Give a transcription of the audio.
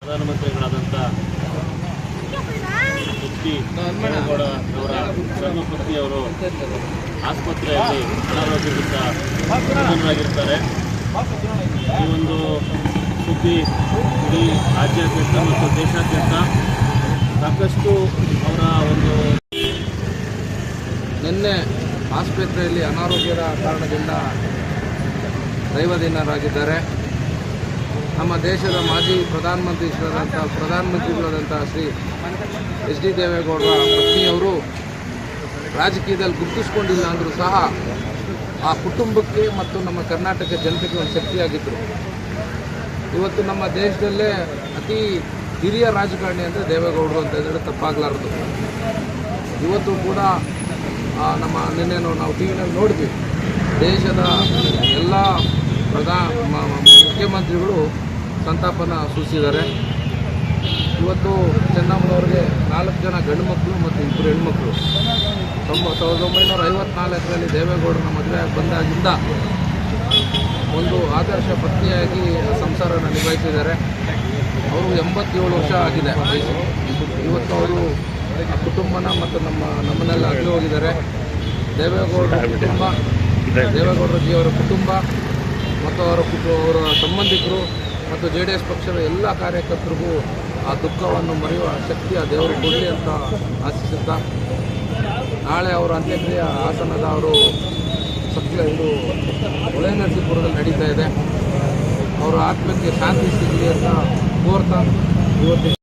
ಪ್ರಧಾನಮಂತ್ರಿಗಳಾದಂಥ H D Deve Gowda ಅವರ ಧರ್ಮಪತ್ನಿಯವರು ಆಸ್ಪತ್ರೆಯಲ್ಲಿ ಅನಾರೋಗ್ಯದಿಂದ ನಿಧನರಾಗಿರ್ತಾರೆ. ಈ ಒಂದು ಸುದ್ದಿ ಇಡೀ ರಾಜ್ಯಾದ್ಯಂತ ಮತ್ತು ದೇಶಾದ್ಯಂತ ಸಾಕಷ್ಟು ಅವರ ಒಂದು ನಿನ್ನೆ ಆಸ್ಪತ್ರೆಯಲ್ಲಿ ಅನಾರೋಗ್ಯದ ಕಾರಣದಿಂದ ದೈವದಿನರಾಗಿದ್ದಾರೆ. ನಮ್ಮ ದೇಶದ ಮಾಜಿ ಪ್ರಧಾನಮಂತ್ರಿಗಳಾದಂಥ ಶ್ರೀ ಎಚ್ ಡಿ ದೇವೇಗೌಡರ ಪತ್ನಿಯವರು ರಾಜಕೀಯದಲ್ಲಿ ಗುರುತಿಸ್ಕೊಂಡಿಲ್ಲ ಅಂದರೂ ಸಹ ಆ ಕುಟುಂಬಕ್ಕೆ ಮತ್ತು ನಮ್ಮ ಕರ್ನಾಟಕ ಜನತೆಗೆ ಒಂದು ಶಕ್ತಿಯಾಗಿದ್ದರು. ಇವತ್ತು ನಮ್ಮ ದೇಶದಲ್ಲೇ ಅತಿ ಹಿರಿಯ ರಾಜಕಾರಣಿ ಅಂದರೆ ದೇವೇಗೌಡರು ಅಂತ ಹೇಳಿದ್ರೆ ತಪ್ಪಾಗಲಾರದು. ಇವತ್ತು ಕೂಡ ನಿನ್ನೆನೋ ನಾವು ಟಿ ವಿನಲ್ಲಿ ನೋಡಿದ್ವಿ, ದೇಶದ ಎಲ್ಲ ಮುಖ್ಯಮಂತ್ರಿಗಳು ಸಂತಾಪನ ಸೂಚಿಸಿದ್ದಾರೆ. ಇವತ್ತು ಚೆನ್ನಮ್ಮನವ್ರಿಗೆ 4 ಜನ ಗಂಡು ಮಕ್ಕಳು ಮತ್ತು 2 ಹೆಣ್ಮಕ್ಳು. 1954ರಲ್ಲಿ ದೇವೇಗೌಡರನ್ನ ಮದುವೆಯಾಗಿ ಬಂದಾಗಿಂದ ಒಂದು ಆದರ್ಶ ಪತ್ನಿಯಾಗಿ ಸಂಸಾರನ ನಿಭಾಯಿಸಿದ್ದಾರೆ. ಅವರು 87 ವರ್ಷ ಆಗಿದೆ ವಯಸ್ಸು. ಇವತ್ತು ಅವರು ಆ ಕುಟುಂಬನ ಮತ್ತು ನಮ್ಮನ್ನೆಲ್ಲ ಅಗಲಿ ಹೋಗಿದ್ದಾರೆ. ದೇವೇಗೌಡರ ಕುಟುಂಬ, ದೇವೇಗೌಡರ ಜಿಯವರ ಕುಟುಂಬ ಮತ್ತು ಅವರ ಸಂಬಂಧಿಕರು ಮತ್ತು JDS ಪಕ್ಷದ ಎಲ್ಲ ಕಾರ್ಯಕರ್ತರಿಗೂ ಆ ದುಃಖವನ್ನು ಮರೆಯುವ ಶಕ್ತಿ ಆ ದೇವರು ಕೊಡಲಿ ಅಂತ ಆಶಿಸುತ್ತಾ, ನಾಳೆ ಅವರ ಅಂತ್ಯಕ್ರಿಯೆ ಹಾಸನದ ಇದು ಹೊಳೆನರಸೀಪುರದಲ್ಲಿ ನಡೀತಾ ಇದೆ. ಅವರ ಆತ್ಮಕ್ಕೆ ಶಾಂತಿ ಸಿಗಲಿ ಅಂತ ಕೋರ್ತಾ ಇವತ್ತು